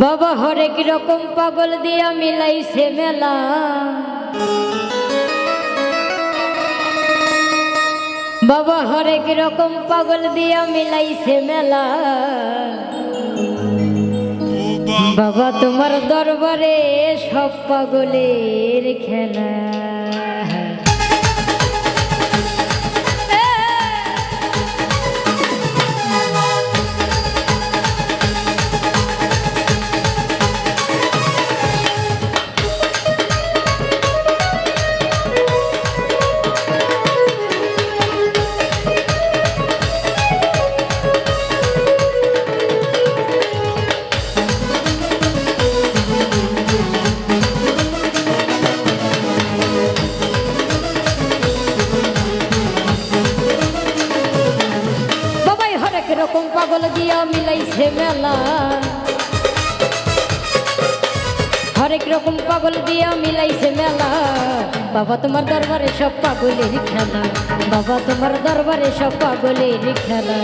বাবা হরেক রকম পাগল দিয়া মিলাইছে মেলা, বাবা হরেক রকম পাগল দিয়া মিলাইছে মেলা। বাবা তোমার দরবারে সব পাগলের খেলা। রকম পাগল দিয়া মিলাইছে মেলা, হরেক রকম পাগল দিয়া মিলাইছে মেলা। বাবা তোমার দরবারে সব পাগলের খেলা, বাবা তোমার দরবারে সব পাগলের খেলা।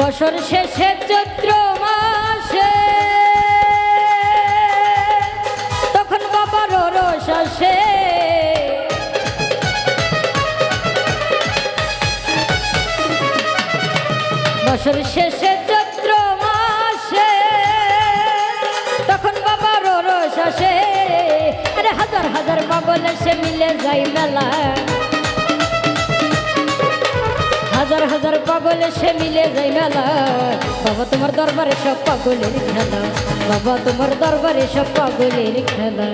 বছর শেষে চৈত্র মাসে তখন বাবার রস আসে, বছর শেষে চৈত্র মাসে তখন বাবার রস আসে। আরে হাজার হাজার পাগল এসে মিলে যায় মেলা, হাজার হাজার পাগল এসে মিলে যায় মেলা। বাবা তোমার দরবারে সব পাগলের খেলা, বাবা তোমার দরবারে সব পাগলের খেলা।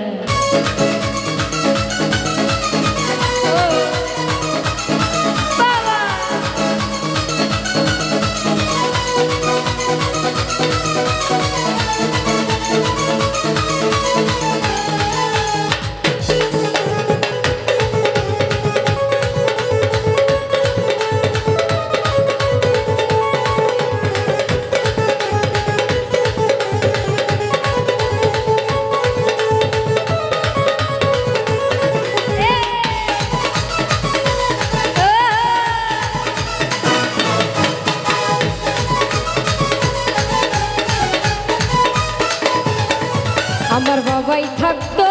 আমার বাবাই থাকতো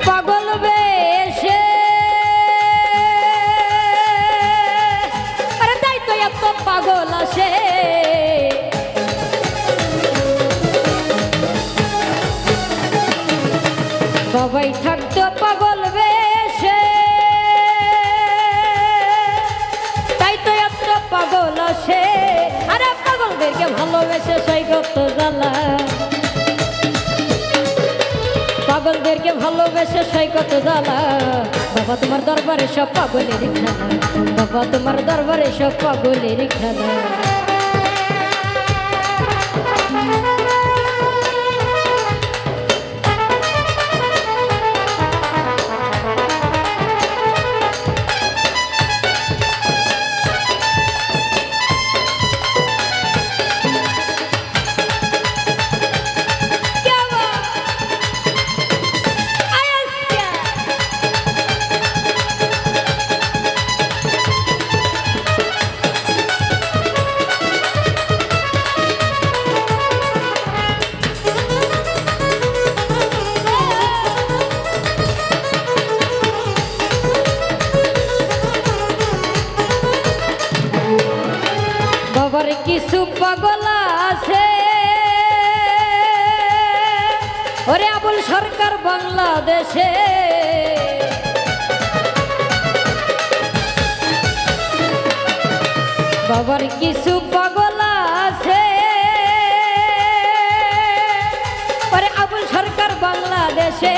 পাগল বেশে, আরে তাই তো এত পাগল আসে। বাবাই থাকতো পাগল বেশে, তাই তো এত পাগল আসে। আরে পাগলদেরকে ভালোবেসে সই কত জ্বালা, পাগলদেরকে ভালোবেসে সই কত জ্বালা। বাবা তোমার দরবারে সব পাগলের খেলা, বাবা তোমার দরবারে সব পাগলের খেলা। বাবার কিছু পাগল আছে, ওরে আবুল সরকার বাংলাদেশে। বাবার কিছু পাগল আছে, ওরে আবুল সরকার বাংলাদেশে।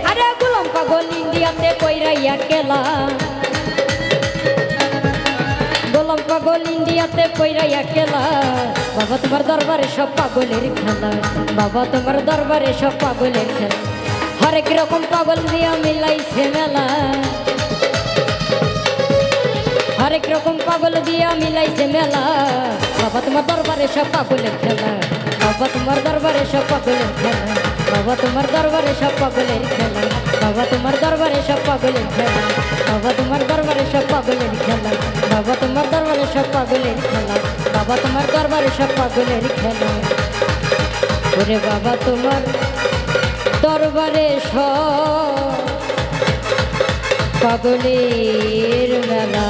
আরে গোলাম পাগল ইন্ডিয়াতে কইরাইয়া গেলা, গোলাম পাগল ইন্ডিয়াতে কইরাইয়া খেলা বাবা তোমার দরবারে সব পাগলের খেলা বাবা তোমার দরবারে সব পাগলের খেলা হরেক রকম পাগল দিয়া মিলাইছে মেলা হরেক রকম পাগল দিয়া মিলাইছে মেলা বাবা তোমার দরবারে সব পাগলের খেলা বাবা তোমার দরবারে সব পাগলের খেলা বাবা তোমার দরবারে সব পাগলের খেলা বাবা তোমার দরবারে সব পাগলের খেলা বাবা তোমার দরবারে সব পাগলের খেলা বাবা তোমার দরবারে সব পাগলের খেলা বাবা তোমার দরবারে সব পাগলের খেলা ওরে বাবা তোমার দরবারে সব পাগলের মেলা।